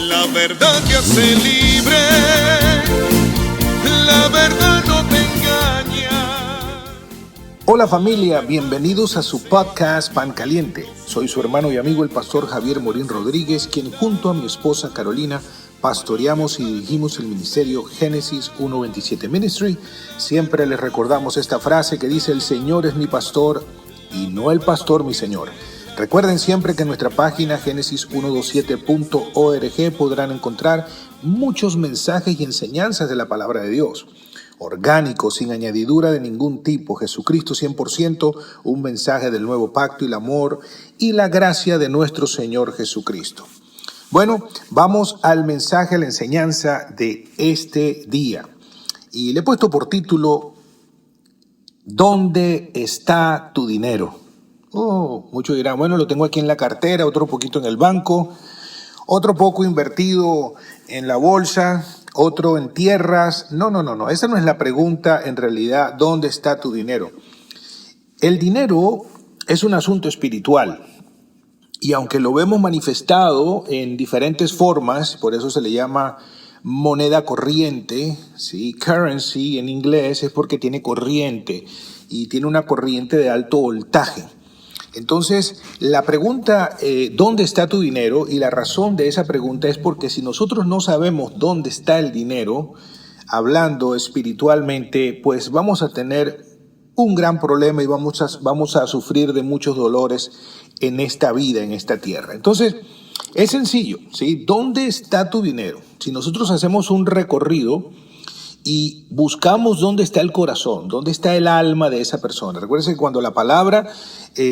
La verdad te hace libre, la verdad no te engaña. Hola familia, bienvenidos a su podcast Pan Caliente. Soy su hermano y amigo el pastor Javier Morín Rodríguez, quien junto a mi esposa Carolina pastoreamos y dirigimos el ministerio Génesis 1:27 Ministry. Siempre les recordamos esta frase que dice: el Señor es mi pastor y no el pastor mi Señor. Recuerden siempre que en nuestra página genesis127.org podrán encontrar muchos mensajes y enseñanzas de la palabra de Dios. Orgánico, sin añadidura de ningún tipo. Jesucristo 100%, un mensaje del nuevo pacto y el amor y la gracia de nuestro Señor Jesucristo. Bueno, vamos al mensaje, a la enseñanza de este día. Y le he puesto por título: ¿dónde está tu dinero? Muchos dirán, bueno, lo tengo aquí en la cartera, otro poquito en el banco, otro poco invertido en la bolsa, otro en tierras. No. Esa no es la pregunta en realidad. ¿Dónde está tu dinero? El dinero es un asunto espiritual. Y aunque lo vemos manifestado en diferentes formas, por eso se le llama moneda corriente, ¿sí? Currency en inglés es porque tiene corriente y tiene una corriente de alto voltaje. Entonces, la pregunta, ¿dónde está tu dinero? Y la razón de esa pregunta es porque si nosotros no sabemos dónde está el dinero, hablando espiritualmente, pues vamos a tener un gran problema y vamos a sufrir de muchos dolores en esta vida, en esta tierra. Entonces, es sencillo, ¿sí? ¿Dónde está tu dinero? Si nosotros hacemos un recorrido y buscamos dónde está el corazón, dónde está el alma de esa persona. Recuerden que cuando la palabra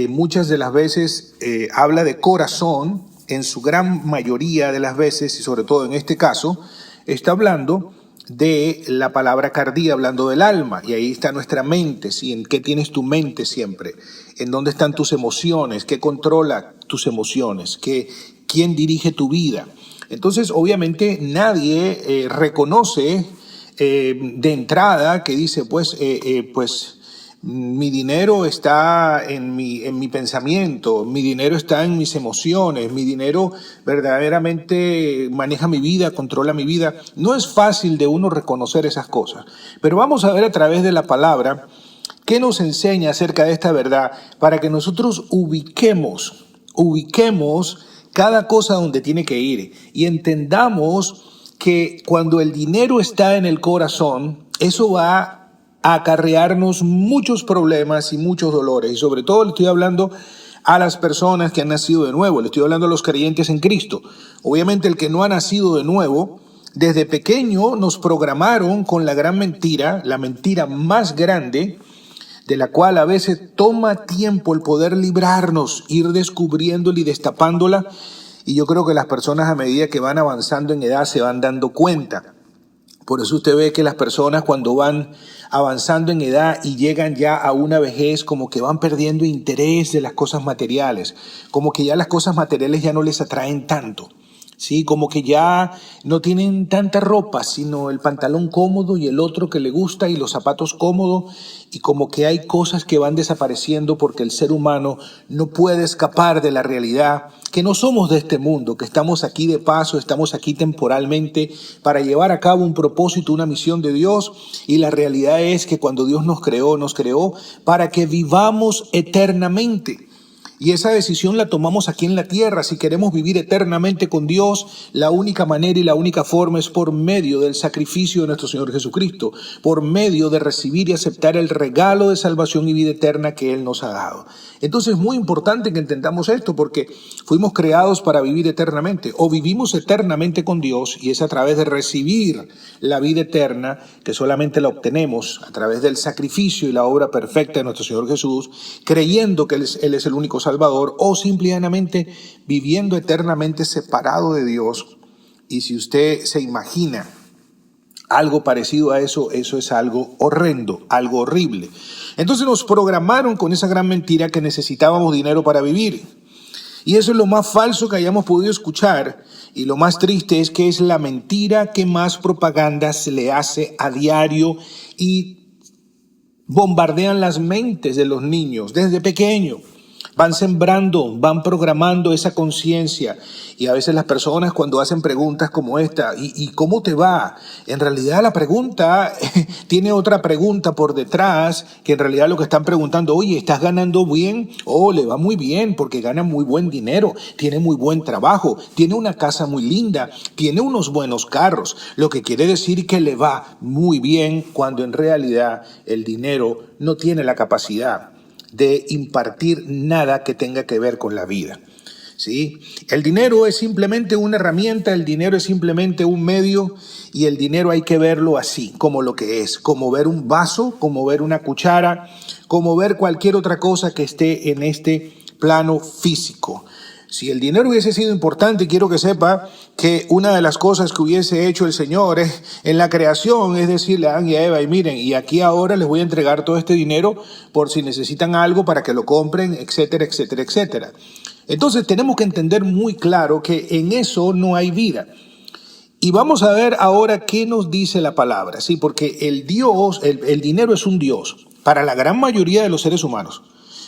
muchas de las veces habla de corazón, en su gran mayoría de las veces, y sobre todo en este caso, está hablando de la palabra cardía, hablando del alma, y ahí está nuestra mente, ¿sí? ¿En qué tienes tu mente siempre? ¿En dónde están tus emociones? ¿Qué controla tus emociones? ¿Quién dirige tu vida? Entonces, obviamente, nadie reconoce de entrada que dice, pues mi dinero está en mi pensamiento, mi dinero está en mis emociones, mi dinero verdaderamente maneja mi vida, controla mi vida. No es fácil de uno reconocer esas cosas, pero vamos a ver a través de la palabra qué nos enseña acerca de esta verdad para que nosotros ubiquemos cada cosa donde tiene que ir y entendamos que cuando el dinero está en el corazón, eso va a acarrearnos muchos problemas y muchos dolores. Y sobre todo le estoy hablando a las personas que han nacido de nuevo, le estoy hablando a los creyentes en Cristo. Obviamente el que no ha nacido de nuevo, desde pequeño nos programaron con la gran mentira, la mentira más grande, de la cual a veces toma tiempo el poder librarnos, ir descubriéndola y destapándola. Y yo creo que las personas a medida que van avanzando en edad se van dando cuenta. Por eso usted ve que las personas cuando van avanzando en edad y llegan ya a una vejez, como que van perdiendo interés de las cosas materiales, como que ya las cosas materiales ya no les atraen tanto. Sí, como que ya no tienen tanta ropa, sino el pantalón cómodo y el otro que le gusta y los zapatos cómodos, y como que hay cosas que van desapareciendo porque el ser humano no puede escapar de la realidad, que no somos de este mundo, que estamos aquí de paso, estamos aquí temporalmente para llevar a cabo un propósito, una misión de Dios, y la realidad es que cuando Dios nos creó para que vivamos eternamente. Y esa decisión la tomamos aquí en la tierra. Si queremos vivir eternamente con Dios, la única manera y la única forma es por medio del sacrificio de nuestro Señor Jesucristo, por medio de recibir y aceptar el regalo de salvación y vida eterna que Él nos ha dado. Entonces es muy importante que entendamos esto, porque fuimos creados para vivir eternamente, o vivimos eternamente con Dios, y es a través de recibir la vida eterna que solamente la obtenemos a través del sacrificio y la obra perfecta de nuestro Señor Jesús, creyendo que Él es el único Salvador, o simplemente viviendo eternamente separado de Dios. Y si usted se imagina algo parecido a eso, eso es algo horrendo, algo horrible. Entonces nos programaron con esa gran mentira que necesitábamos dinero para vivir. Y eso es lo más falso que hayamos podido escuchar, y lo más triste es que es la mentira que más propaganda se le hace a diario y bombardean las mentes de los niños desde pequeño. van sembrando, van programando esa conciencia. Y a veces las personas cuando hacen preguntas como esta, ¿y cómo te va? En realidad la pregunta tiene otra pregunta por detrás, que en realidad lo que están preguntando, oye, ¿estás ganando bien? Oh, le va muy bien porque gana muy buen dinero, tiene muy buen trabajo, tiene una casa muy linda, tiene unos buenos carros, lo que quiere decir que le va muy bien cuando en realidad el dinero no tiene la capacidad de impartir nada que tenga que ver con la vida. ¿Sí? El dinero es simplemente una herramienta, el dinero es simplemente un medio y el dinero hay que verlo así, como lo que es, como ver un vaso, como ver una cuchara, como ver cualquier otra cosa que esté en este plano físico. Si el dinero hubiese sido importante, quiero que sepa que una de las cosas que hubiese hecho el Señor en la creación es decirle a Adán y a Eva, y miren, y aquí ahora les voy a entregar todo este dinero por si necesitan algo para que lo compren, etcétera, etcétera, etcétera. Entonces tenemos que entender muy claro que en eso no hay vida. Y vamos a ver ahora qué nos dice la palabra, ¿sí? Porque el dinero es un Dios para la gran mayoría de los seres humanos.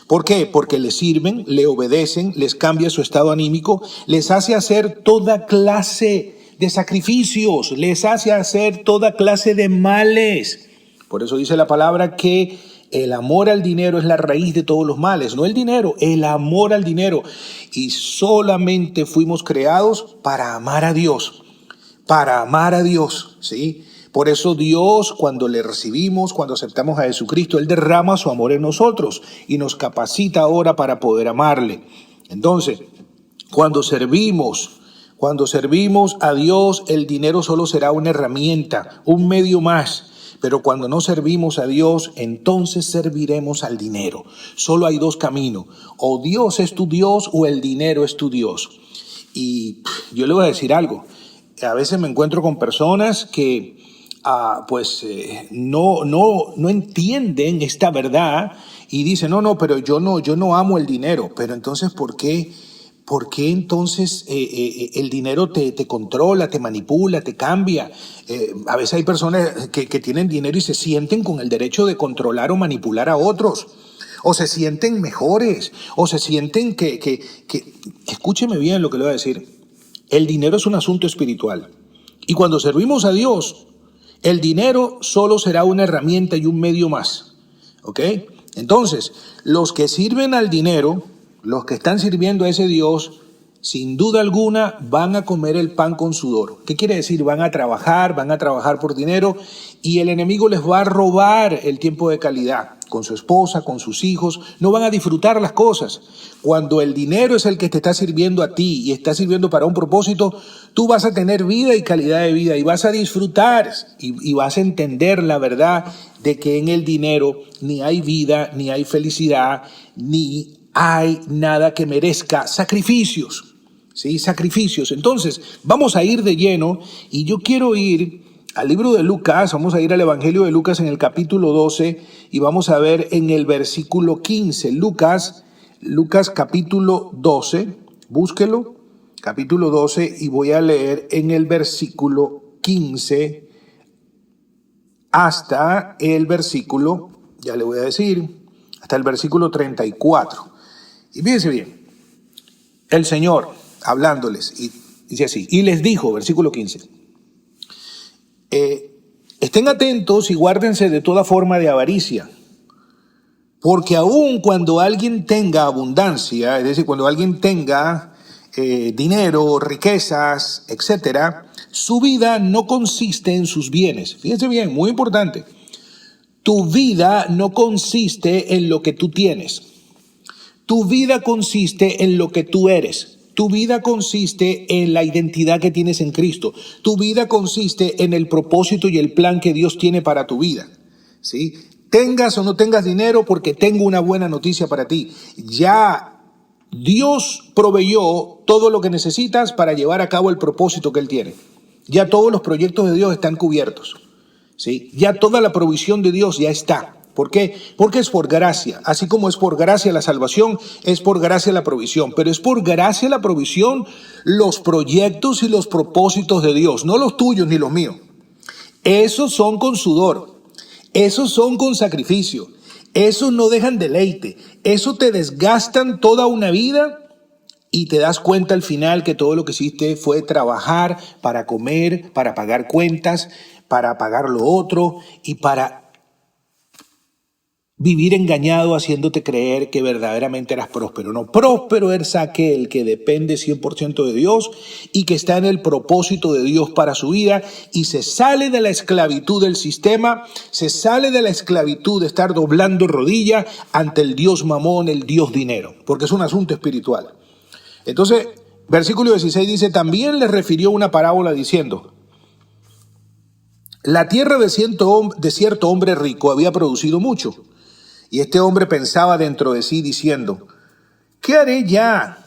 ¿Por qué? Porque le sirven, le obedecen, les cambia su estado anímico, les hace hacer toda clase de sacrificios, les hace hacer toda clase de males. Por eso dice la palabra que el amor al dinero es la raíz de todos los males, no el dinero, el amor al dinero. Y solamente fuimos creados para amar a Dios, ¿sí? Por eso Dios, cuando le recibimos, cuando aceptamos a Jesucristo, Él derrama su amor en nosotros y nos capacita ahora para poder amarle. Entonces, cuando servimos a Dios, el dinero solo será una herramienta, un medio más. Pero cuando no servimos a Dios, entonces serviremos al dinero. Solo hay dos caminos. O Dios es tu Dios o el dinero es tu Dios. Y yo le voy a decir algo. A veces me encuentro con personas que no entienden esta verdad y dicen, no, pero yo no amo el dinero. Pero entonces, ¿por qué entonces el dinero te controla, te manipula, te cambia? A veces hay personas que tienen dinero y se sienten con el derecho de controlar o manipular a otros. O se sienten mejores, o se sienten que escúcheme bien lo que le voy a decir. El dinero es un asunto espiritual. Y cuando servimos a Dios, el dinero solo será una herramienta y un medio más. ¿Ok? Entonces, los que sirven al dinero, los que están sirviendo a ese Dios, sin duda alguna van a comer el pan con sudor. ¿Qué quiere decir? Van a trabajar por dinero y el enemigo les va a robar el tiempo de calidad con su esposa, con sus hijos. No van a disfrutar las cosas. Cuando el dinero es el que te está sirviendo a ti y está sirviendo para un propósito, tú vas a tener vida y calidad de vida y vas a disfrutar y vas a entender la verdad de que en el dinero ni hay vida, ni hay felicidad, ni hay nada que merezca sacrificios, ¿sí? Sacrificios. Entonces, vamos a ir de lleno y yo quiero ir al libro de Lucas, vamos a ir al Evangelio de Lucas en el capítulo 12 y vamos a ver en el versículo 15. Lucas capítulo 12, búsquelo, capítulo 12 y voy a leer en el versículo 15 hasta el versículo, ya le voy a decir, hasta el versículo 34. Y fíjense bien, el Señor hablándoles, y dice así, y les dijo, versículo 15, estén atentos y guárdense de toda forma de avaricia, porque aun cuando alguien tenga abundancia, es decir, cuando alguien tenga dinero, riquezas, etcétera, su vida no consiste en sus bienes. Fíjense bien, muy importante, tu vida no consiste en lo que tú tienes. Tu vida consiste en lo que tú eres. Tu vida consiste en la identidad que tienes en Cristo. Tu vida consiste en el propósito y el plan que Dios tiene para tu vida. ¿Sí? Tengas o no tengas dinero, porque tengo una buena noticia para ti. Ya Dios proveyó todo lo que necesitas para llevar a cabo el propósito que Él tiene. Ya todos los proyectos de Dios están cubiertos. ¿Sí? Ya toda la provisión de Dios ya está. ¿Por qué? Porque es por gracia. Así como es por gracia la salvación, es por gracia la provisión. Pero es por gracia la provisión los proyectos y los propósitos de Dios, no los tuyos ni los míos. Esos son con sudor, esos son con sacrificio, Esos no dejan deleite, eso te desgastan toda una vida y te das cuenta al final que todo lo que hiciste fue trabajar para comer, para pagar cuentas, para pagar lo otro y para vivir engañado haciéndote creer que verdaderamente eras próspero. No, próspero es aquel que depende 100% de Dios y que está en el propósito de Dios para su vida y se sale de la esclavitud del sistema, se sale de la esclavitud de estar doblando rodilla ante el Dios mamón, el Dios dinero, porque es un asunto espiritual. Entonces, versículo 16 dice, también le refirió una parábola diciendo, la tierra de cierto hombre rico había producido mucho. Y este hombre pensaba dentro de sí diciendo, ¿qué haré ya?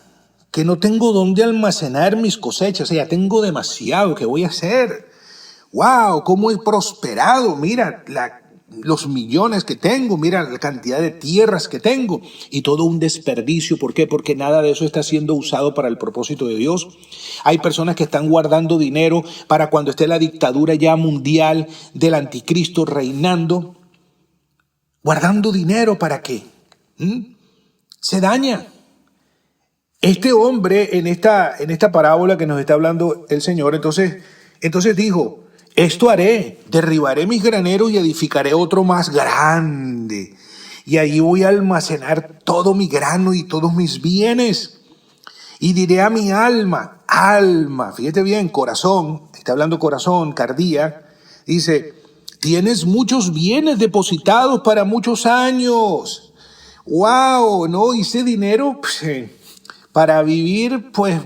Que no tengo dónde almacenar mis cosechas. O sea, ya tengo demasiado. ¿Qué voy a hacer? ¡Wow! ¿Cómo he prosperado? Mira los millones que tengo. Mira la cantidad de tierras que tengo. Y todo un desperdicio. ¿Por qué? Porque nada de eso está siendo usado para el propósito de Dios. Hay personas que están guardando dinero para cuando esté la dictadura ya mundial del anticristo reinando. Guardando dinero, ¿para qué? Se daña. Este hombre en esta parábola que nos está hablando el Señor, entonces dijo, esto haré, derribaré mis graneros y edificaré otro más grande. Y allí voy a almacenar todo mi grano y todos mis bienes. Y diré a mi alma, fíjate bien, corazón, está hablando corazón, cardía, dice, tienes muchos bienes depositados para muchos años. ¡Wow! ¿No? Hice dinero para vivir, pues.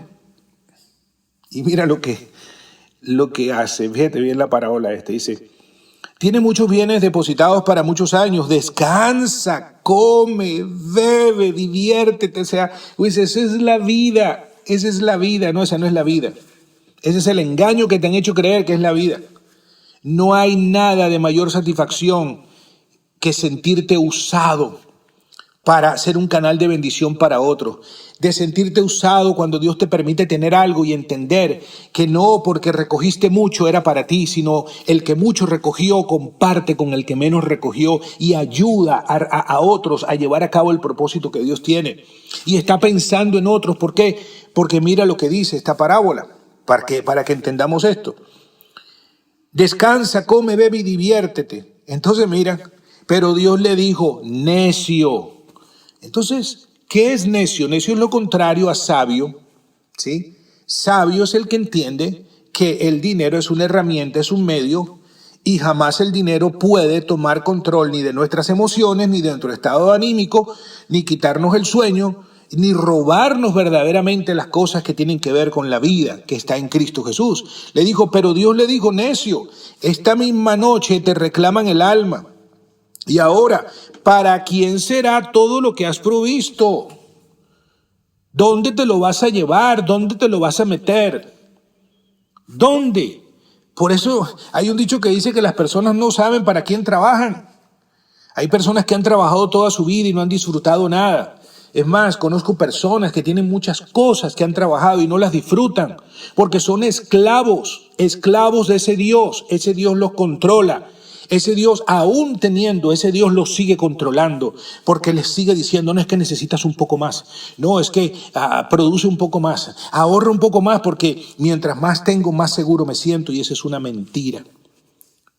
Y mira lo que hace. Fíjate bien la parábola esta. Dice, tiene muchos bienes depositados para muchos años. Descansa, come, bebe, diviértete. O sea, pues esa es la vida. Esa es la vida. No, esa no es la vida. Ese es el engaño que te han hecho creer que es la vida. No hay nada de mayor satisfacción que sentirte usado para ser un canal de bendición para otros. De sentirte usado cuando Dios te permite tener algo y entender que no porque recogiste mucho era para ti, sino el que mucho recogió comparte con el que menos recogió y ayuda a otros a llevar a cabo el propósito que Dios tiene. Y está pensando en otros. ¿Por qué? Porque mira lo que dice esta parábola, para que entendamos esto. Descansa, come, bebe y diviértete. Entonces mira, pero Dios le dijo, necio. Entonces, ¿qué es necio? Necio es lo contrario a sabio, ¿sí? Sabio es el que entiende que el dinero es una herramienta, es un medio, y jamás el dinero puede tomar control ni de nuestras emociones, ni de nuestro estado anímico, ni quitarnos el sueño, ni robarnos verdaderamente las cosas que tienen que ver con la vida que está en Cristo Jesús. Le dijo, pero Dios le dijo, necio, esta misma noche te reclaman el alma. Y ahora, ¿para quién será todo lo que has provisto? ¿Dónde te lo vas a llevar? ¿Dónde te lo vas a meter? ¿Dónde? Por eso hay un dicho que dice que las personas no saben para quién trabajan. Hay personas que han trabajado toda su vida y no han disfrutado nada. Es más, conozco personas que tienen muchas cosas que han trabajado y no las disfrutan porque son esclavos de ese Dios los controla. Ese Dios, aún teniendo, ese Dios los sigue controlando porque les sigue diciendo, no es que necesitas un poco más, no es que produce un poco más, ahorra un poco más porque mientras más tengo, más seguro me siento y esa es una mentira.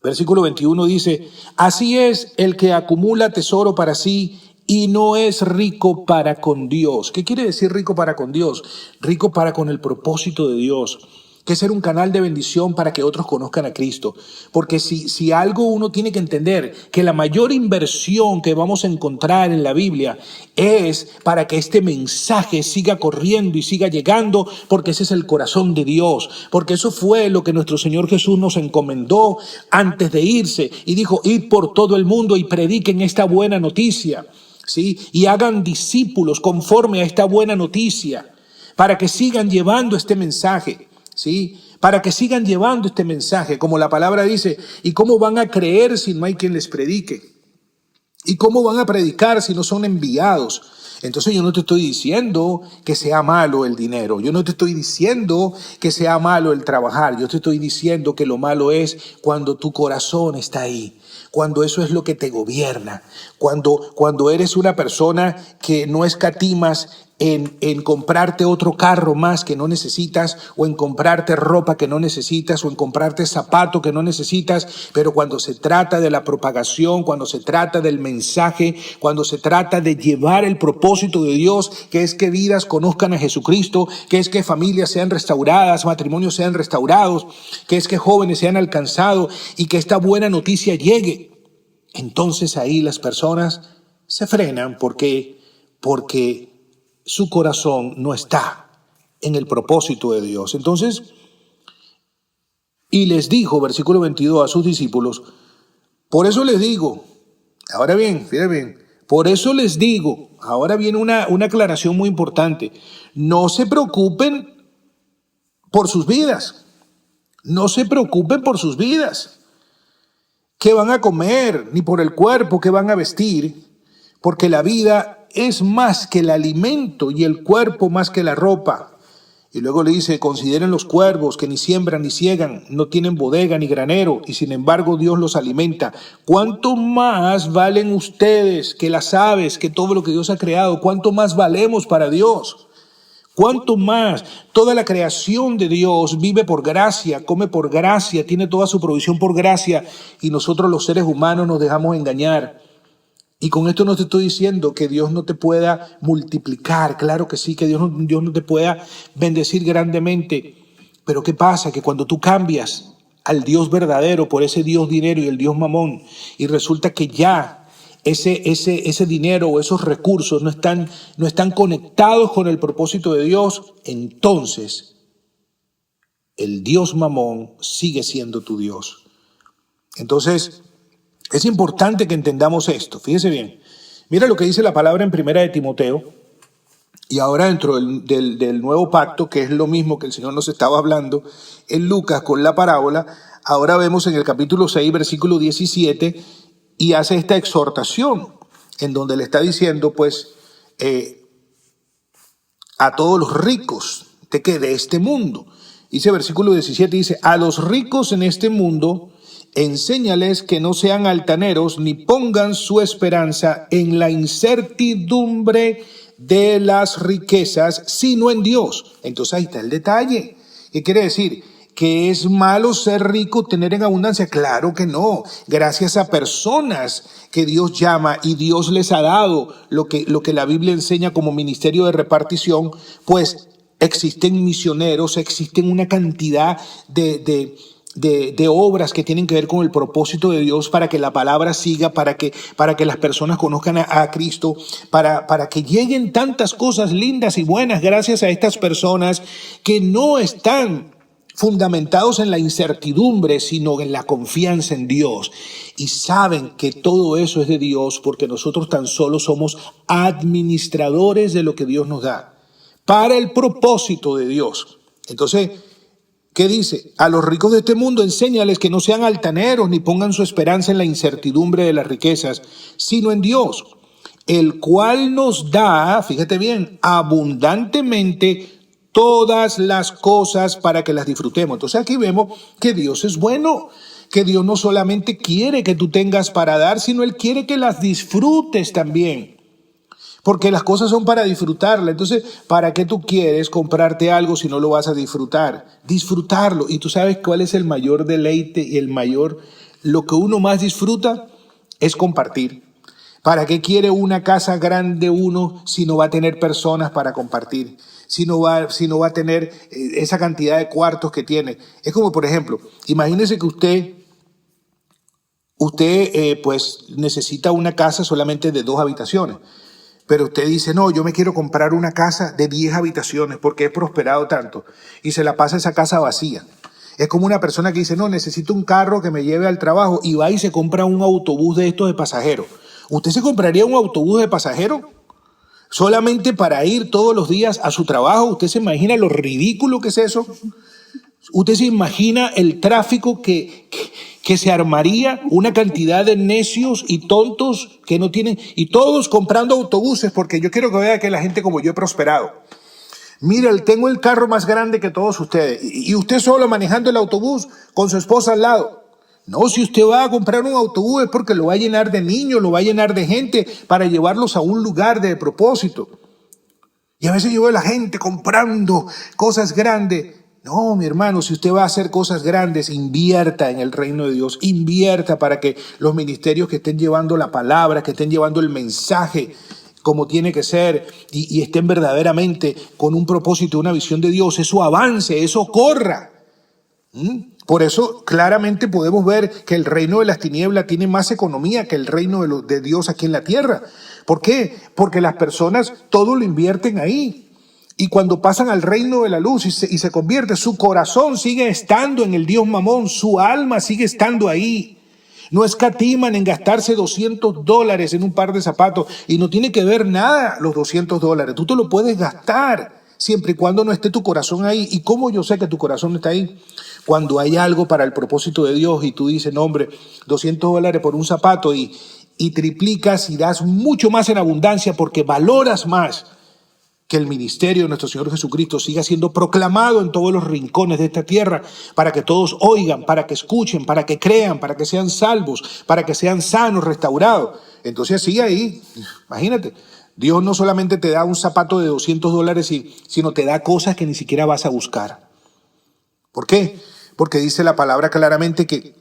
Versículo 21 dice, así es el que acumula tesoro para sí y no es rico para con Dios. ¿Qué quiere decir rico para con Dios? Rico para con el propósito de Dios, que es ser un canal de bendición para que otros conozcan a Cristo. Porque si algo uno tiene que entender, que la mayor inversión que vamos a encontrar en la Biblia es para que este mensaje siga corriendo y siga llegando, porque ese es el corazón de Dios. Porque eso fue lo que nuestro Señor Jesús nos encomendó antes de irse. Y dijo, id por todo el mundo y prediquen esta buena noticia. ¿Sí? Y hagan discípulos conforme a esta buena noticia, para que sigan llevando este mensaje, ¿sí? Para que sigan llevando este mensaje, como la palabra dice, ¿y cómo van a creer si no hay quien les predique? ¿Y cómo van a predicar si no son enviados? Entonces yo no te estoy diciendo que sea malo el dinero, yo no te estoy diciendo que sea malo el trabajar, yo te estoy diciendo que lo malo es cuando tu corazón está ahí, cuando eso es lo que te gobierna, cuando eres una persona que no escatimas en comprarte otro carro más que no necesitas, o en comprarte ropa que no necesitas, o en comprarte zapato que no necesitas, pero cuando se trata de la propagación, cuando se trata del mensaje, cuando se trata de llevar el propósito de Dios, que es que vidas conozcan a Jesucristo, que es que familias sean restauradas, matrimonios sean restaurados, que es que jóvenes sean alcanzados y que esta buena noticia llegue, entonces ahí las personas se frenan porque su corazón no está en el propósito de Dios. Entonces, y les dijo, versículo 22, a sus discípulos, por eso les digo, ahora bien, fíjense bien, por eso les digo, ahora viene una aclaración muy importante, no se preocupen por sus vidas, no se preocupen por sus vidas, qué van a comer, ni por el cuerpo que van a vestir, porque la vida es más que el alimento y el cuerpo más que la ropa. Y luego le dice, consideren los cuervos que ni siembran ni ciegan, no tienen bodega ni granero, y sin embargo Dios los alimenta. ¿Cuánto más valen ustedes que las aves, que todo lo que Dios ha creado? ¿Cuánto más valemos para Dios? ¿Cuánto más? Toda la creación de Dios vive por gracia, come por gracia, tiene toda su provisión por gracia, y nosotros los seres humanos nos dejamos engañar. Y con esto no te estoy diciendo que Dios no te pueda multiplicar, claro que sí, que Dios no te pueda bendecir grandemente. Pero ¿qué pasa? Que cuando tú cambias al Dios verdadero por ese Dios dinero y el Dios mamón, y resulta que ya ese dinero o esos recursos no están conectados con el propósito de Dios, entonces el Dios mamón sigue siendo tu Dios. Entonces, es importante que entendamos esto. Fíjese bien. Mira lo que dice la palabra en Primera de Timoteo. Y ahora dentro del nuevo pacto, que es lo mismo que el Señor nos estaba hablando en Lucas con la parábola, ahora vemos en el capítulo 6, versículo 17, y hace esta exhortación en donde le está diciendo, pues, a todos los ricos de este mundo. Dice versículo 17, dice, a los ricos en este mundo, enséñales que no sean altaneros ni pongan su esperanza en la incertidumbre de las riquezas, sino en Dios. Entonces ahí está el detalle. ¿Qué quiere decir? ¿Que es malo ser rico, tener en abundancia? Claro que no. Gracias a personas que Dios llama y Dios les ha dado lo que la Biblia enseña como ministerio de repartición, pues existen misioneros, existen una cantidad de obras que tienen que ver con el propósito de Dios para que la palabra siga, para que las personas conozcan a Cristo, para que lleguen tantas cosas lindas y buenas gracias a estas personas que no están fundamentados en la incertidumbre, sino en la confianza en Dios. Y saben que todo eso es de Dios porque nosotros tan solo somos administradores de lo que Dios nos da para el propósito de Dios. Entonces, ¿qué dice? A los ricos de este mundo enséñales que no sean altaneros ni pongan su esperanza en la incertidumbre de las riquezas, sino en Dios, el cual nos da, fíjate bien, abundantemente todas las cosas para que las disfrutemos. Entonces aquí vemos que Dios es bueno, que Dios no solamente quiere que tú tengas para dar, sino Él quiere que las disfrutes también. Porque las cosas son para disfrutarla. Entonces, ¿para qué tú quieres comprarte algo si no lo vas a disfrutar? Disfrutarlo. Y tú sabes cuál es el mayor deleite y lo que uno más disfruta es compartir. ¿Para qué quiere una casa grande uno si no va a tener personas para compartir? Si no va a tener esa cantidad de cuartos que tiene. Es como, por ejemplo, imagínese que usted pues necesita una casa solamente de 2 habitaciones. Pero usted dice, no, yo me quiero comprar una casa de 10 habitaciones porque he prosperado tanto. Y se la pasa esa casa vacía. Es como una persona que dice, no, necesito un carro que me lleve al trabajo y va y se compra un autobús de estos de pasajeros. ¿Usted se compraría un autobús de pasajeros solamente para ir todos los días a su trabajo? ¿Usted se imagina lo ridículo que es eso? ¿Usted se imagina el tráfico que que se armaría una cantidad de necios y tontos que no tienen, y todos comprando autobuses, porque yo quiero que vea que la gente como yo he prosperado. Mira, tengo el carro más grande que todos ustedes, y usted solo manejando el autobús con su esposa al lado. No, si usted va a comprar un autobús es porque lo va a llenar de niños, lo va a llenar de gente para llevarlos a un lugar de propósito. Y a veces yo veo a la gente comprando cosas grandes. No, mi hermano, si usted va a hacer cosas grandes, invierta en el reino de Dios, invierta para que los ministerios que estén llevando la palabra, que estén llevando el mensaje como tiene que ser y estén verdaderamente con un propósito, una visión de Dios, eso avance, eso corra. Por eso claramente podemos ver que el reino de las tinieblas tiene más economía que el reino de Dios aquí en la tierra. ¿Por qué? Porque las personas todo lo invierten ahí. Y cuando pasan al reino de la luz y se convierte, su corazón sigue estando en el Dios Mamón, su alma sigue estando ahí. No escatiman en gastarse $200 en un par de zapatos y no tiene que ver nada los $200. Tú te lo puedes gastar siempre y cuando no esté tu corazón ahí. ¿Y cómo yo sé que tu corazón está ahí? Cuando hay algo para el propósito de Dios y tú dices, no hombre, $200 por un zapato y triplicas y das mucho más en abundancia porque valoras más que el ministerio de nuestro Señor Jesucristo siga siendo proclamado en todos los rincones de esta tierra, para que todos oigan, para que escuchen, para que crean, para que sean salvos, para que sean sanos, restaurados. Entonces sigue ahí, imagínate, Dios no solamente te da un zapato de $200, sino te da cosas que ni siquiera vas a buscar. ¿Por qué? Porque dice la palabra claramente que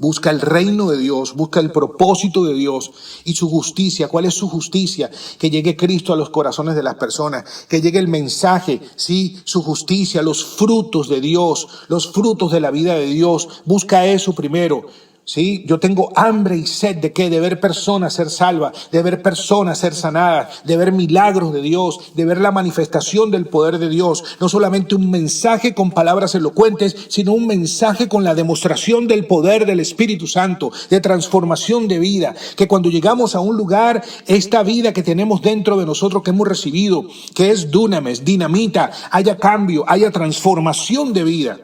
busca el reino de Dios, busca el propósito de Dios y su justicia. ¿Cuál es su justicia? Que llegue Cristo a los corazones de las personas, que llegue el mensaje, sí, su justicia, los frutos de Dios, los frutos de la vida de Dios. Busca eso primero. Sí, yo tengo hambre y sed de qué, de ver personas ser salvas, de ver personas ser sanadas, de ver milagros de Dios, de ver la manifestación del poder de Dios. No solamente un mensaje con palabras elocuentes, sino un mensaje con la demostración del poder del Espíritu Santo, de transformación de vida. Que cuando llegamos a un lugar, esta vida que tenemos dentro de nosotros, que hemos recibido, que es dunamis, dinamita, haya cambio, haya transformación de vida.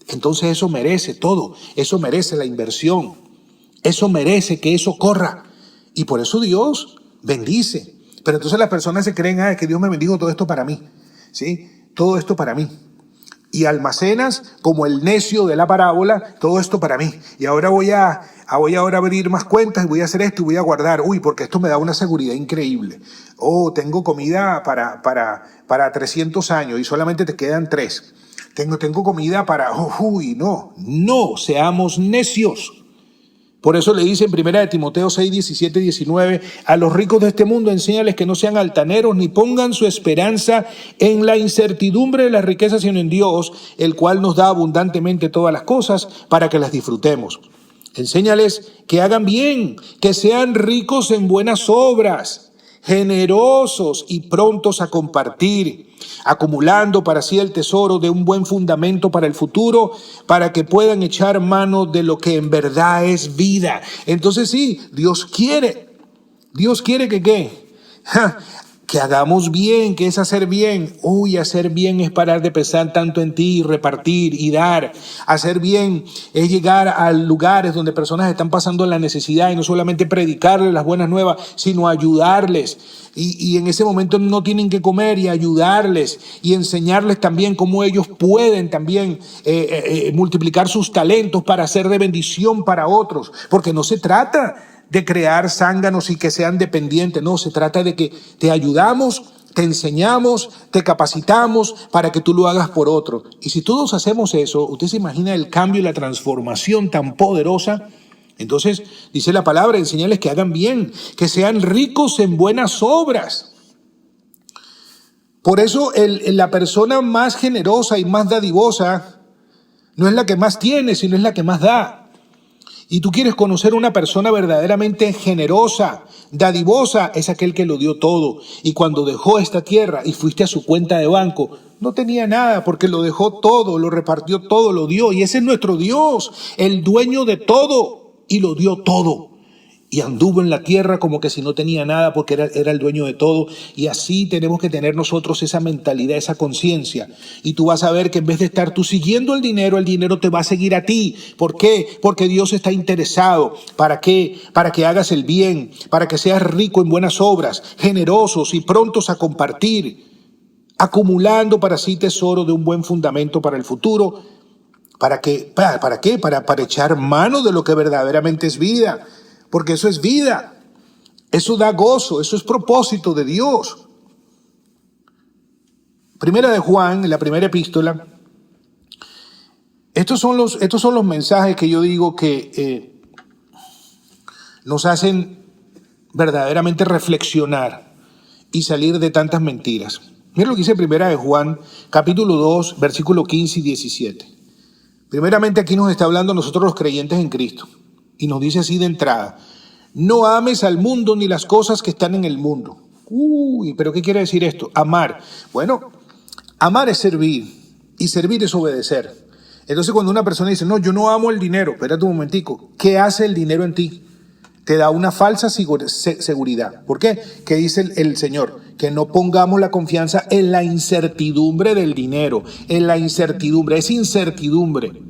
Entonces eso merece todo, eso merece la inversión, eso merece que eso corra. Y por eso Dios bendice. Pero entonces las personas se creen, que Dios me bendijo todo esto para mí, ¿sí? Todo esto para mí. Y almacenas como el necio de la parábola, todo esto para mí. Y ahora voy a abrir más cuentas y voy a hacer esto y voy a guardar. Uy, porque esto me da una seguridad increíble. Oh, tengo comida para 300 años y solamente te quedan 3. Tengo comida para... No seamos necios. Por eso le dice en 1 Timoteo 6, 17 y 19, a los ricos de este mundo enséñales que no sean altaneros ni pongan su esperanza en la incertidumbre de las riquezas, sino en Dios, el cual nos da abundantemente todas las cosas para que las disfrutemos. Enséñales que hagan bien, que sean ricos en buenas obras, generosos y prontos a compartir, acumulando para sí el tesoro de un buen fundamento para el futuro, para que puedan echar mano de lo que en verdad es vida. Entonces sí, Dios quiere que ¿qué? Que hagamos bien, que es hacer bien. Uy, hacer bien es parar de pensar tanto en ti, repartir y dar. Hacer bien es llegar a lugares donde personas están pasando la necesidad y no solamente predicarles las buenas nuevas, sino ayudarles. Y en ese momento no tienen que comer y ayudarles y enseñarles también cómo ellos pueden también multiplicar sus talentos para ser de bendición para otros. Porque no se trata de crear zánganos y que sean dependientes. No, se trata de que te ayudamos, te enseñamos, te capacitamos para que tú lo hagas por otro. Y si todos hacemos eso, usted se imagina el cambio y la transformación tan poderosa. Entonces, dice la palabra, enseñarles que hagan bien, que sean ricos en buenas obras. Por eso la persona más generosa y más dadivosa no es la que más tiene, sino es la que más da. Y tú quieres conocer una persona verdaderamente generosa, dadivosa, es aquel que lo dio todo. Y cuando dejó esta tierra y fuiste a su cuenta de banco, no tenía nada porque lo dejó todo, lo repartió todo, lo dio. Y ese es nuestro Dios, el dueño de todo, y lo dio todo. y anduvo en la tierra como que si no tenía nada porque era el dueño de todo. Y así tenemos que tener nosotros esa mentalidad, esa conciencia. Y tú vas a ver que en vez de estar tú siguiendo el dinero te va a seguir a ti. ¿Por qué? Porque Dios está interesado. ¿Para qué? Para que hagas el bien, para que seas rico en buenas obras, generosos y prontos a compartir, acumulando para sí tesoro de un buen fundamento para el futuro. ¿Para qué? ¿Para qué? Para echar mano de lo que verdaderamente es vida. Porque eso es vida, eso da gozo, eso es propósito de Dios. Primera de Juan, en la primera epístola, estos son los mensajes que yo digo que nos hacen verdaderamente reflexionar y salir de tantas mentiras. Mira lo que dice Primera de Juan, capítulo 2, versículo 15 y 17. Primeramente aquí nos está hablando nosotros los creyentes en Cristo. Y nos dice así de entrada: no ames al mundo ni las cosas que están en el mundo. ¿Pero qué quiere decir esto? Amar. Bueno, amar es servir y servir es obedecer. Entonces cuando una persona dice, no, yo no amo el dinero, espérate un momentico, ¿qué hace el dinero en ti? Te da una falsa seguridad. ¿Por qué? ¿Qué dice el Señor? Que no pongamos la confianza en la incertidumbre del dinero, en la incertidumbre, es incertidumbre.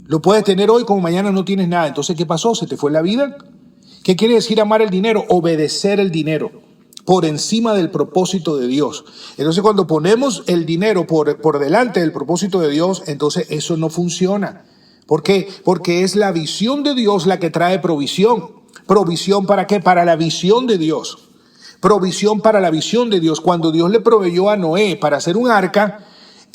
Lo puedes tener hoy como mañana no tienes nada. Entonces, ¿qué pasó? ¿Se te fue la vida? ¿Qué quiere decir amar el dinero? Obedecer el dinero por encima del propósito de Dios. Entonces, cuando ponemos el dinero por delante del propósito de Dios, entonces eso no funciona. ¿Por qué? Porque es la visión de Dios la que trae provisión. ¿Provisión para qué? Para la visión de Dios. Provisión para la visión de Dios. Cuando Dios le proveyó a Noé para hacer un arca,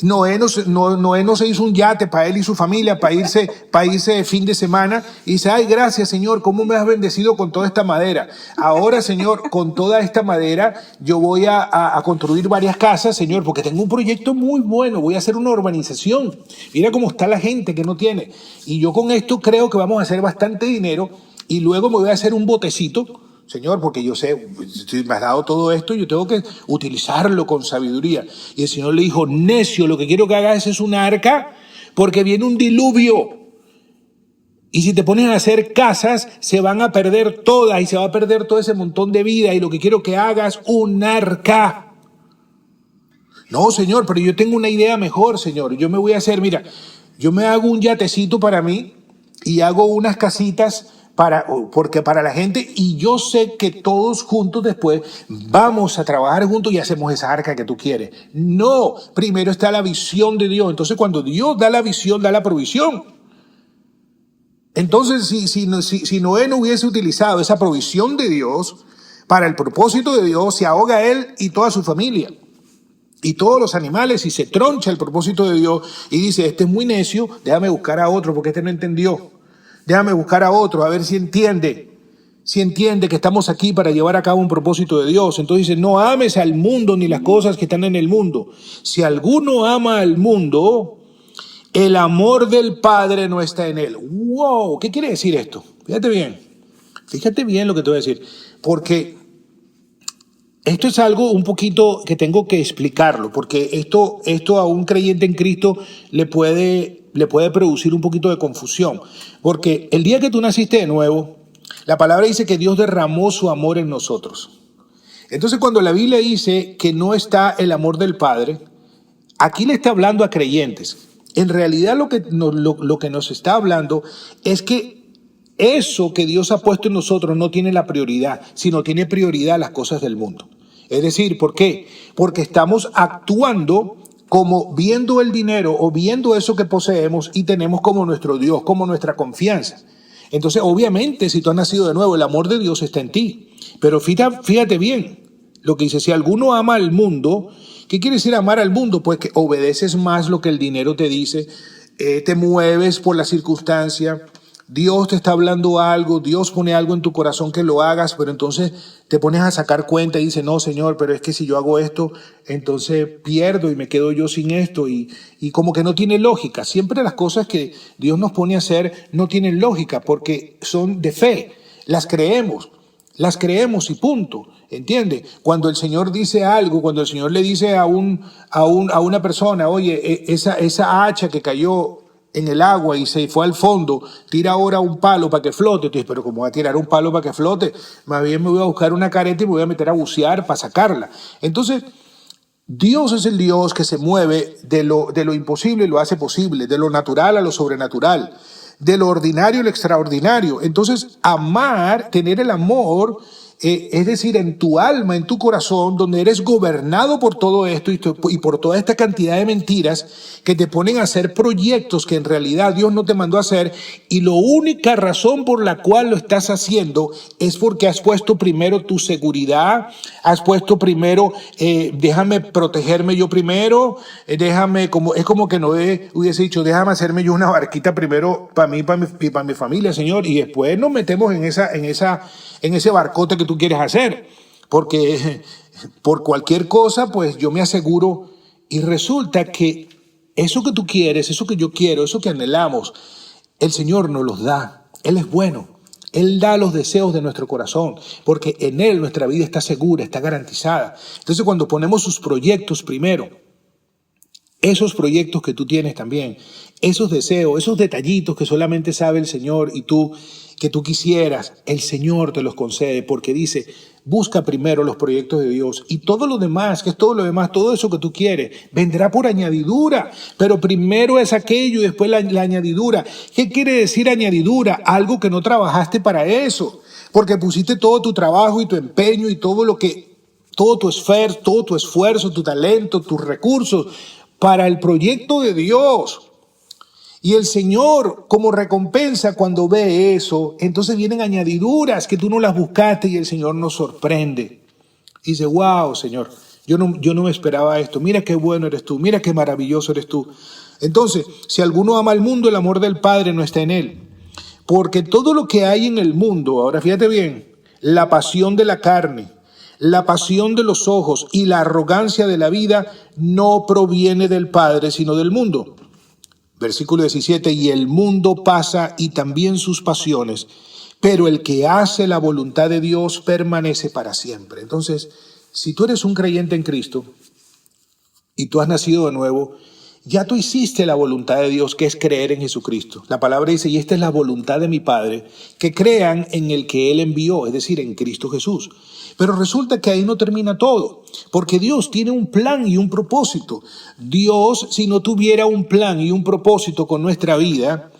Noé no se hizo un yate para él y su familia, para irse de fin de semana, y dice, ay, gracias Señor, ¿cómo me has bendecido con toda esta madera? Ahora, Señor, con toda esta madera yo voy a construir varias casas, Señor, porque tengo un proyecto muy bueno, voy a hacer una urbanización. Mira cómo está la gente que no tiene. Y yo con esto creo que vamos a hacer bastante dinero, y luego me voy a hacer un botecito, Señor, porque yo sé, si me has dado todo esto, yo tengo que utilizarlo con sabiduría. Y el Señor le dijo, necio, lo que quiero que hagas es una arca, porque viene un diluvio. Y si te pones a hacer casas, se van a perder todas y se va a perder todo ese montón de vida. Y lo que quiero que hagas, un arca. No, Señor, pero yo tengo una idea mejor, Señor. Yo me voy a hacer, mira, yo me hago un yatecito para mí y hago unas casitas porque para la gente, y yo sé que todos juntos después vamos a trabajar juntos y hacemos esa arca que tú quieres. No, primero está la visión de Dios. Entonces cuando Dios da la visión, da la provisión. Entonces si Noé no hubiese utilizado esa provisión de Dios para el propósito de Dios, se ahoga él y toda su familia y todos los animales, y se troncha el propósito de Dios y dice, este es muy necio, déjame buscar a otro porque este no entendió. Déjame buscar a otro, a ver si entiende que estamos aquí para llevar a cabo un propósito de Dios. Entonces dice, no ames al mundo ni las cosas que están en el mundo. Si alguno ama al mundo, el amor del Padre no está en él. ¡Wow! ¿Qué quiere decir esto? Fíjate bien lo que te voy a decir. Porque esto es algo un poquito que tengo que explicarlo, porque esto a un creyente en Cristo le puede producir un poquito de confusión. Porque el día que tú naciste de nuevo, la palabra dice que Dios derramó su amor en nosotros. Entonces cuando la Biblia dice que no está el amor del Padre, aquí le está hablando a creyentes. En realidad lo que nos está hablando es que eso que Dios ha puesto en nosotros no tiene la prioridad, sino tiene prioridad las cosas del mundo. Es decir, ¿por qué? Porque estamos actuando como viendo el dinero o viendo eso que poseemos y tenemos como nuestro Dios, como nuestra confianza. Entonces, obviamente, si tú has nacido de nuevo, el amor de Dios está en ti. Pero fíjate bien lo que dice, si alguno ama al mundo, ¿qué quiere decir amar al mundo? Pues que obedeces más lo que el dinero te dice, te mueves por la circunstancia, Dios te está hablando algo, Dios pone algo en tu corazón que lo hagas, pero entonces te pones a sacar cuenta y dices, no, Señor, pero es que si yo hago esto, entonces pierdo y me quedo yo sin esto, y como que no tiene lógica. Siempre las cosas que Dios nos pone a hacer no tienen lógica porque son de fe, las creemos y punto, ¿entiende? Cuando el Señor dice algo, cuando el Señor le dice a una persona, oye, esa hacha que cayó en el agua y se fue al fondo, tira ahora un palo para que flote. Tú dices, pero ¿cómo va a tirar un palo para que flote? Más bien me voy a buscar una careta y me voy a meter a bucear para sacarla. Entonces, Dios es el Dios que se mueve de lo imposible y lo hace posible, de lo natural a lo sobrenatural, de lo ordinario a lo extraordinario. Entonces, amar, tener el amor, es decir, en tu alma, en tu corazón, donde eres gobernado por todo esto y por toda esta cantidad de mentiras que te ponen a hacer proyectos que en realidad Dios no te mandó a hacer, y la única razón por la cual lo estás haciendo es porque has puesto primero tu seguridad, has puesto primero, déjame protegerme yo primero, déjame, es como que Noé hubiese dicho, déjame hacerme yo una barquita primero para mí y para mi familia, Señor, y después nos metemos en ese barcote que tú quieres hacer, porque por cualquier cosa, pues yo me aseguro, y resulta que eso que tú quieres, eso que yo quiero, eso que anhelamos, el Señor nos los da. Él es bueno. Él da los deseos de nuestro corazón, porque en Él nuestra vida está segura, está garantizada. Entonces, cuando ponemos sus proyectos primero, esos proyectos que tú tienes también, esos deseos, esos detallitos que solamente sabe el Señor y tú, que tú quisieras, el Señor te los concede, porque dice, busca primero los proyectos de Dios y todo lo demás, que es todo lo demás, todo eso que tú quieres, vendrá por añadidura, pero primero es aquello y después la añadidura. ¿Qué quiere decir añadidura? Algo que no trabajaste para eso, porque pusiste todo tu trabajo y tu empeño y todo tu esfuerzo, tu talento, tus recursos para el proyecto de Dios. Y el Señor, como recompensa, cuando ve eso, entonces vienen añadiduras que tú no las buscaste y el Señor nos sorprende. Y dice, wow, Señor, yo no me esperaba esto. Mira qué bueno eres tú, mira qué maravilloso eres tú. Entonces, si alguno ama al mundo, el amor del Padre no está en él. Porque todo lo que hay en el mundo, ahora fíjate bien, la pasión de la carne, la pasión de los ojos y la arrogancia de la vida no proviene del Padre, sino del mundo. Versículo 17, y el mundo pasa y también sus pasiones, pero el que hace la voluntad de Dios permanece para siempre. Entonces, si tú eres un creyente en Cristo y tú has nacido de nuevo, ya tú hiciste la voluntad de Dios, que es creer en Jesucristo. La palabra dice, y esta es la voluntad de mi Padre, que crean en el que Él envió, es decir, en Cristo Jesús. Pero resulta que ahí no termina todo, porque Dios tiene un plan y un propósito. Dios, si no tuviera un plan y un propósito con nuestra vida,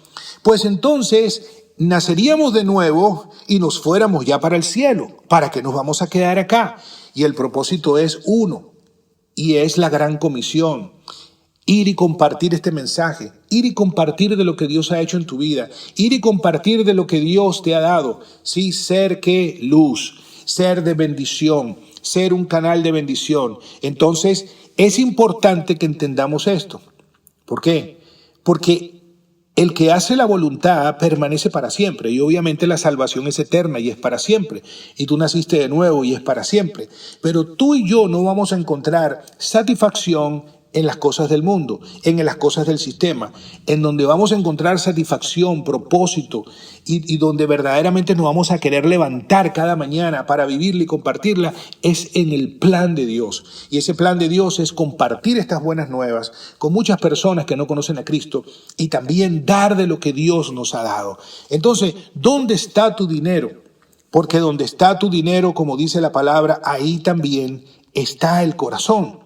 pues entonces naceríamos de nuevo y nos fuéramos ya para el cielo. ¿Para qué nos vamos a quedar acá? Y el propósito es uno, y es la gran comisión. Ir y compartir este mensaje, ir y compartir de lo que Dios ha hecho en tu vida, ir y compartir de lo que Dios te ha dado. Sí, ser que luz, ser de bendición, ser un canal de bendición. Entonces, es importante que entendamos esto. ¿Por qué? Porque el que hace la voluntad permanece para siempre, y obviamente la salvación es eterna y es para siempre, y tú naciste de nuevo y es para siempre. Pero tú y yo no vamos a encontrar satisfacción en las cosas del mundo, en las cosas del sistema. En donde vamos a encontrar satisfacción, propósito y donde verdaderamente nos vamos a querer levantar cada mañana para vivirla y compartirla, es en el plan de Dios. Y ese plan de Dios es compartir estas buenas nuevas con muchas personas que no conocen a Cristo y también dar de lo que Dios nos ha dado. Entonces, ¿dónde está tu dinero? Porque donde está tu dinero, como dice la palabra, ahí también está el corazón.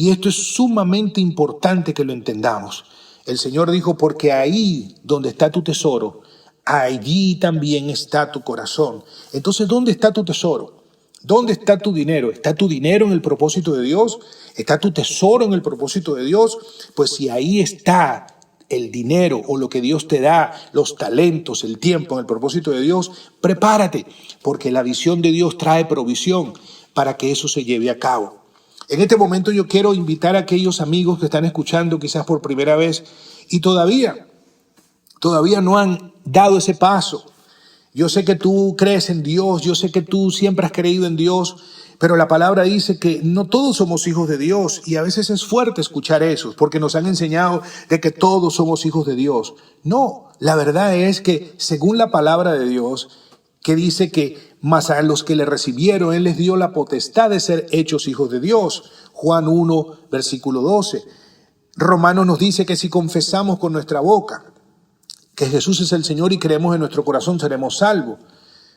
Y esto es sumamente importante que lo entendamos. El Señor dijo, porque ahí donde está tu tesoro, allí también está tu corazón. Entonces, ¿dónde está tu tesoro? ¿Dónde está tu dinero? ¿Está tu dinero en el propósito de Dios? ¿Está tu tesoro en el propósito de Dios? Pues si ahí está el dinero o lo que Dios te da, los talentos, el tiempo en el propósito de Dios, prepárate, porque la visión de Dios trae provisión para que eso se lleve a cabo. En este momento yo quiero invitar a aquellos amigos que están escuchando quizás por primera vez y todavía no han dado ese paso. Yo sé que tú crees en Dios, yo sé que tú siempre has creído en Dios, pero la palabra dice que no todos somos hijos de Dios y a veces es fuerte escuchar eso porque nos han enseñado de que todos somos hijos de Dios. No, la verdad es que según la palabra de Dios, que dice que mas a los que le recibieron, Él les dio la potestad de ser hechos hijos de Dios. Juan 1, versículo 12. Romanos nos dice que si confesamos con nuestra boca que Jesús es el Señor y creemos en nuestro corazón, seremos salvos.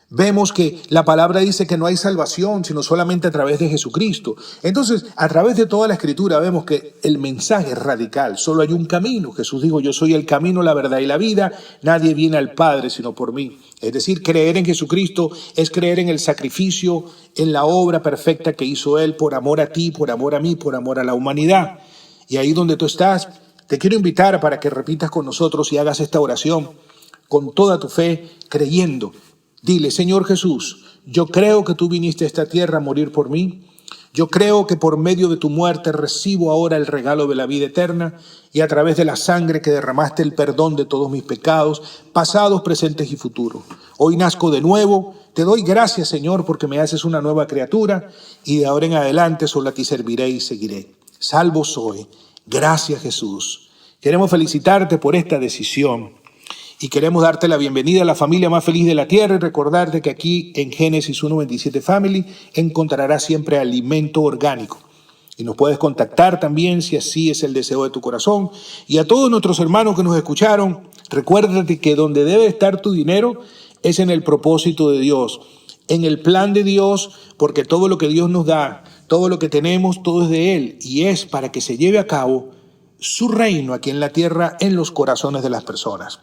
Vemos que la palabra dice que no hay salvación, sino solamente a través de Jesucristo. Entonces, a través de toda la Escritura vemos que el mensaje es radical. Solo hay un camino. Jesús dijo, yo soy el camino, la verdad y la vida. Nadie viene al Padre sino por mí. Es decir, creer en Jesucristo es creer en el sacrificio, en la obra perfecta que hizo Él por amor a ti, por amor a mí, por amor a la humanidad. Y ahí donde tú estás, te quiero invitar para que repitas con nosotros y hagas esta oración con toda tu fe, creyendo. Dile, Señor Jesús, yo creo que tú viniste a esta tierra a morir por mí. Yo creo que por medio de tu muerte recibo ahora el regalo de la vida eterna y a través de la sangre que derramaste el perdón de todos mis pecados, pasados, presentes y futuros. Hoy nazco de nuevo. Te doy gracias, Señor, porque me haces una nueva criatura y de ahora en adelante solo a ti serviré y seguiré. Salvo soy. Gracias, Jesús. Queremos felicitarte por esta decisión. Y queremos darte la bienvenida a la familia más feliz de la tierra y recordarte que aquí en Génesis 1:27 Family encontrarás siempre alimento orgánico. Y nos puedes contactar también si así es el deseo de tu corazón. Y a todos nuestros hermanos que nos escucharon, recuérdate que donde debe estar tu dinero es en el propósito de Dios, en el plan de Dios, porque todo lo que Dios nos da, todo lo que tenemos, todo es de Él y es para que se lleve a cabo su reino aquí en la tierra, en los corazones de las personas.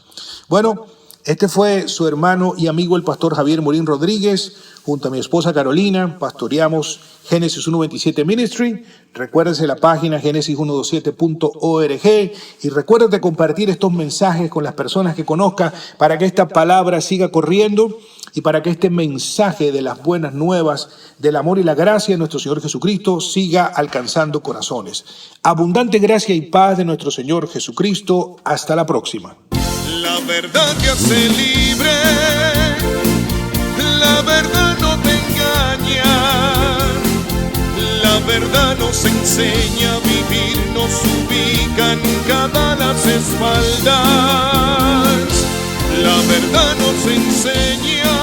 Bueno, este fue su hermano y amigo el pastor Javier Morín Rodríguez, junto a mi esposa Carolina, pastoreamos Génesis 1:27 Ministry. Recuérdense la página genesis127.org y recuérdate compartir estos mensajes con las personas que conozcas para que esta palabra siga corriendo y para que este mensaje de las buenas nuevas del amor y la gracia de nuestro Señor Jesucristo siga alcanzando corazones. Abundante gracia y paz de nuestro Señor Jesucristo. Hasta la próxima. La verdad te hace libre, la verdad no te engaña, la verdad nos enseña a vivir, nos ubica en cada las espaldas, la verdad nos enseña